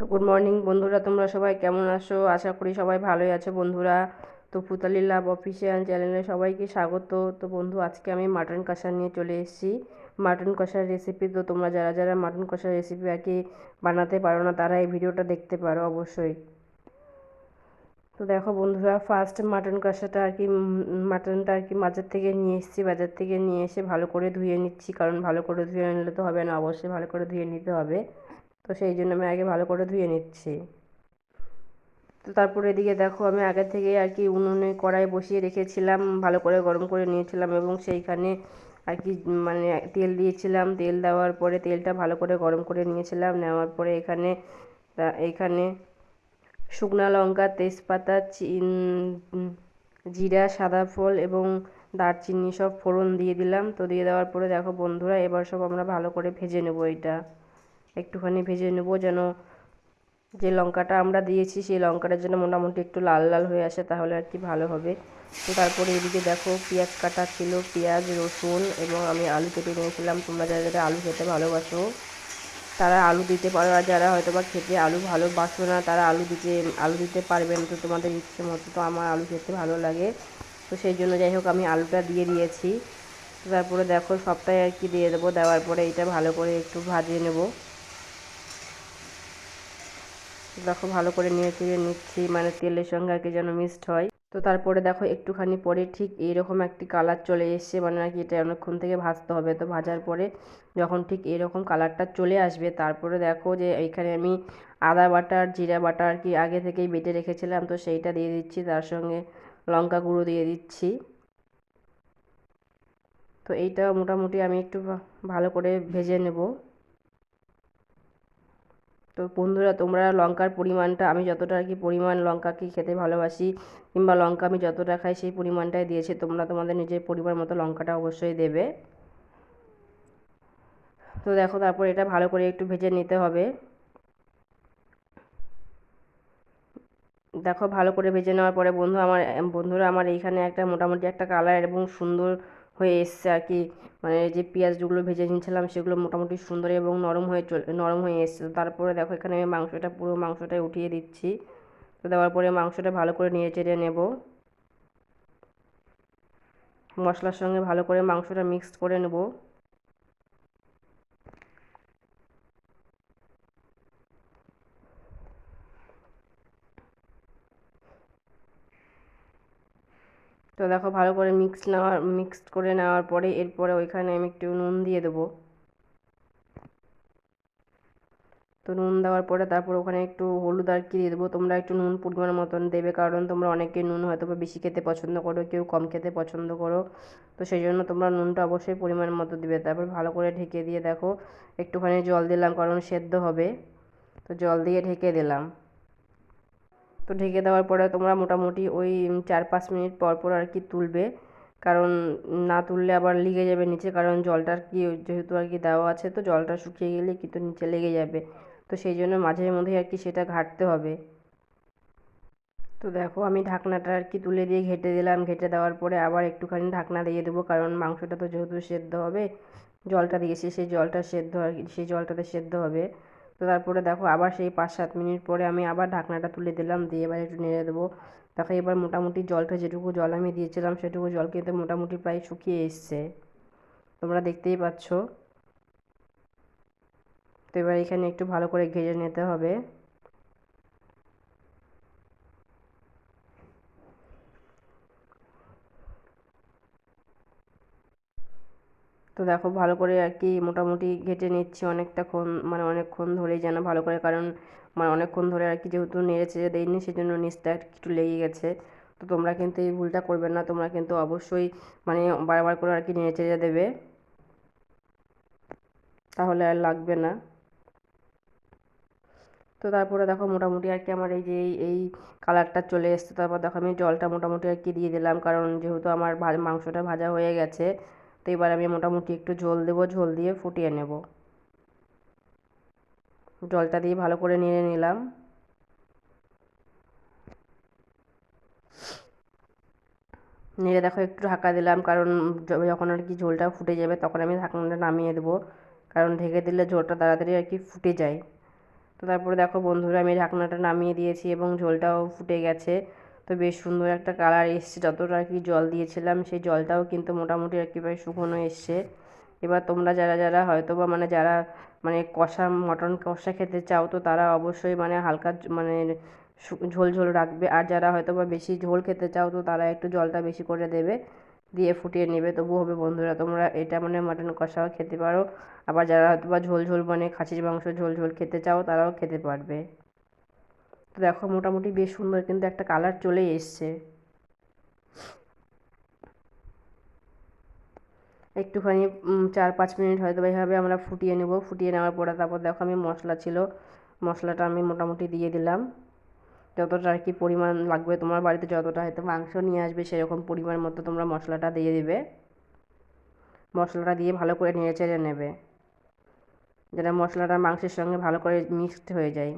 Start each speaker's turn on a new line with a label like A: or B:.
A: তো good morning বন্ধুরা, তোমরা সবাই কেমন আছো? আশা করি সবাই ভালোই আছো বন্ধুরা। তো পুতালি লাভ অফিসিয়াল চ্যানেলে সবাইকে স্বাগত। তো বন্ধু, আজকে আমি মাটন কষা নিয়ে চলে এসেছি। মাটন কষার রেসিপি, তো তোমরা যারা যারা মাটন কষার রেসিপি আর কি বানাতে পারো না, তারা এই ভিডিওটা দেখতে পারো অবশ্যই। তো দেখো বন্ধুরা, ফার্স্ট মাটন কষাটা আর কি মাটনটা আর কি বাজার থেকে নিয়ে এসেছি। বাজার থেকে নিয়ে এসে ভালো করে ধুয়ে নিচ্ছি, কারণ ভালো করে ধুয়ে নিলে তো হবে না, অবশ্যই ভালো করে ধুয়ে নিতে হবে। তো সেই জন্য আমি আগে ভালো করে ধুয়ে নিচ্ছি। তো তারপরে এদিকে দেখো, আমি আগে থেকে আর কি উনুনে কড়াই বসিয়ে রেখেছিলাম, ভালো করে গরম করে নিয়েছিলাম এবং সেইখানে আর কি মানে তেল দিয়েছিলাম। তেল দেওয়ার পরে তেলটা ভালো করে গরম করে নিয়েছিলাম। নেওয়ার পরে এখানে শুকনো লঙ্কা, তেজপাতা, জিরা, সাদা ফল এবং দারচিনি সব ফোড়ন দিয়ে দিলাম। তো দিয়ে দেওয়ার পরে দেখো বন্ধুরা, এবার সব আমরা ভালো করে ভেজে নেব। এটা একটুখানি ভেজে নেব, যেন যে লঙ্কাটা আমরা দিয়েছি সেই লঙ্কাটা যেন মোটামুটি একটু লাল লাল হয়ে আসে, তাহলে আর কি ভালো হবে। তো তারপরে এদিকে দেখো পেঁয়াজ কাটা ছিল, পেঁয়াজ, রসুন এবং আমি আলু কেটে নিয়েছিলাম। তোমরা যারা যারা আলু খেতে ভালোবাসো তারা আলু দিতে পারো, আর যারা হয়তো বা খেতে আলু ভালোবাসো না তারা আলু দিতে পারবে না। তো তোমাদের ইচ্ছে মতো। তো আমার আলু খেতে ভালো লাগে, তো সেই জন্য যাই হোক আমি আলুটা দিয়ে দিয়েছি। তো তারপরে দেখো সবটাই আর কি দিয়ে দেবো। দেওয়ার পরে এটা ভালো করে একটু ভাজিয়ে নেব। দেখো ভালো করে নেড়ে চেড়ে নিচ্ছি, মানে তেলের সঙ্গে আর কি যেন মিক্সড হয়। তো তারপরে দেখো একটুখানি পরে ঠিক এইরকম একটি কালার চলে এসছে, মানে আর কি এটা অনেকক্ষণ থেকে ভাজতে হবে। তো ভাজার পরে যখন ঠিক এরকম কালারটা চলে আসবে, তারপরে দেখো যে এইখানে আমি আদা বাটা আর জিরা বাটা আর কি আগে থেকেই বেটে রেখেছিলাম, তো সেইটা দিয়ে দিচ্ছি। তার সঙ্গে লঙ্কা গুঁড়ো দিয়ে দিচ্ছি। তো এইটা মোটামুটি আমি একটু ভালো করে ভেজে নেব। তো বন্ধুরা, তোমরা লঙ্কার পরিমাণটা, আমি যতটা আর কি পরিমাণ লঙ্কা কি খেতে ভালোবাসি কিংবা লঙ্কা আমি যতটা খাই সেই পরিমাণটাই দিয়েছি। তোমরা তোমাদের নিজের পরিমাণ মতো লঙ্কাটা অবশ্যই দেবে। তো দেখো তারপর এটা ভালো করে একটু ভেজে নিতে হবে। দেখো ভালো করে ভেজে নেওয়ার পরে বন্ধুরা আমার এইখানে একটা মোটামুটি একটা কালার এবং সুন্দর হয়ে এসছে আর কি। মানে যে পেঁয়াজগুলো ভেজে নিয়েছিলাম সেগুলো মোটামুটি সুন্দর এবং নরম হয়ে এসছে। তারপরে দেখো এখানে আমি পুরো মাংসটাই উঠিয়ে দিচ্ছি। তো দেওয়ার পরে মাংসটা ভালো করে নেড়ে চেড়ে নেব, মশলার সঙ্গে ভালো করে মাংসটা মিক্সড করে নেব। তো দেখো ভালো করে মিক্সড করে নেওয়ার পরে এরপরে ওইখানে আমি একটু নুন দিয়ে দেবো। তো নুন দেওয়ার পরে তারপর ওখানে একটু হলুদ আর কি দিয়ে দেবো। তোমরা একটু নুন পরিমাণ মতন দেবে, কারণ তোমরা অনেকে নুন হয়তো বা বেশি খেতে পছন্দ করো, কেউ কম খেতে পছন্দ করো। তো সেই জন্য তোমরা নুনটা অবশ্যই পরিমাণ মতো দিবে। তারপর ভালো করে ঢেকে দিয়ে দেখো একটুখানি জল দিলাম, কারণ সেদ্ধ হবে। তো জল দিয়ে ঢেকে দিলাম। তো ঢেকে দেওয়ার পরে তোমরা মোটামুটি ওই 4-5 মিনিট পর পর আর কি তুলবে, কারণ না তুললে আবার লেগে যাবে নিচে, কারণ জলটা আর কি যেহেতু আর কি দেওয়া আছে, তো জলটা শুকিয়ে গেলে কিন্তু নিচে লেগে যাবে। তো সেই জন্য মাঝে মধ্যে আর কি সেটা ঘাঁটতে হবে। তো দেখো আমি ঢাকনাটা আর কি তুলে দিয়ে ঘেঁটে দিলাম। ঘেঁটে দেওয়ার পরে আবার একটুখানি ঢাকনা দিয়ে দেবো, কারণ মাংসটা তো যেহেতু সেদ্ধ হবে, জলটা দিয়েছি সেই জলটা সেদ্ধ আর কি সেই জলটাতে সেদ্ধ হবে। তো তারপরে দেখো আবার সেই 5-7 মিনিট পরে আমি আবার ঢাকনাটা তুলে দিলাম, দিয়ে এবার একটু নেড়ে দেবো। দেখো এবার মোটামুটি জলটা, যেটুকু জল আমি দিয়েছিলাম সেটুকু জল কিন্তু মোটামুটি প্রায় শুকিয়ে এসছে, তোমরা দেখতেই পাচ্ছ। তো এবার এখানে একটু ভালো করে ঘেঁটে নিতে হবে। তো দেখো ভালো করে আর কি মোটামুটি ঘেঁটে নিচ্ছি অনেকটাক্ষণ, মানে অনেকক্ষণ ধরেই যেন ভালো করে, কারণ মানে অনেকক্ষণ ধরে আর কি যেহেতু নেড়ে চেড়ে দেয়নি সেজন্য নিচটা একটু লেগে গেছে। তো তোমরা কিন্তু এই ভুলটা করবে না, তোমরা কিন্তু অবশ্যই মানে বারবার করে আর কি নেড়ে চেড়ে দেবে, তাহলে আর লাগবে না। তো তারপরে দেখো মোটামুটি আর কি আমার এই যে এই কালারটা চলে এসছে। তারপর দেখো আমি জলটা মোটামুটি আর কি দিয়ে দিলাম, কারণ যেহেতু আমার মাংসটা ভাজা হয়ে গেছে। তো এবার আমি মোটামুটি একটু ঝোল দেবো, ঝোল দিয়ে ফুটিয়ে নেব। জলটা দিয়ে ভালো করে নেড়ে নিলাম। নেড়ে দেখো একটু ঢাকা দিলাম, কারণ যখন আর কি ঝোলটা ফুটে যাবে তখন আমি ঢাকনাটা নামিয়ে দেবো, কারণ ঢেকে দিলে ঝোলটা তাড়াতাড়ি আর কি ফুটে যায়। তো তো তারপরে দেখো বন্ধুরা আমি ঢাকনাটা নামিয়ে দিয়েছি এবং ঝোলটাও ফুটে গেছে। তো বেশ সুন্দর একটা কালার এসছে, যতটা আর কি জল দিয়েছিলাম সেই জলটাও কিন্তু মোটামুটি একেবারে শুকনো এসছে। এবার তোমরা যারা যারা হয়তো বা যারা কষা মটন কষা খেতে চাও তো তারা অবশ্যই হালকা ঝোল ঝোল রাখবে, আর যারা হয়তো বা বেশি ঝোল খেতে চাও তো তারা একটু জলটা বেশি করে দেবে, দিয়ে ফুটিয়ে নেবে, তবু হবে। বন্ধুরা তোমরা এটা মটন কষাও খেতে পারো, আবার যারা হয়তো বা ঝোল ঝোল খাসির মাংস ঝোল ঝোল খেতে চাও তারাও খেতে পারবে। তো দেখো মোটামুটি বেশ সুন্দর কিন্তু একটা কালার চলেই এসছে। একটুখানি 4-5 মিনিট হয়তো এইভাবে আমরা ফুটিয়ে নেব। ফুটিয়ে নেওয়ার পরে তারপর দেখো আমি মশলা ছিল, মশলাটা আমি মোটামুটি দিয়ে দিলাম। যতটা আর কি পরিমাণ লাগবে, তোমার বাড়িতে যতটা হয়তো মাংস নিয়ে আসবে সেরকম পরিমাণ মতো তোমরা মশলাটা দিয়ে দিবে। মশলাটা দিয়ে ভালো করে নেড়ে চেড়ে নেবে, যেটা মশলাটা মাংসের সঙ্গে ভালো করে মিক্সড হয়ে যায়।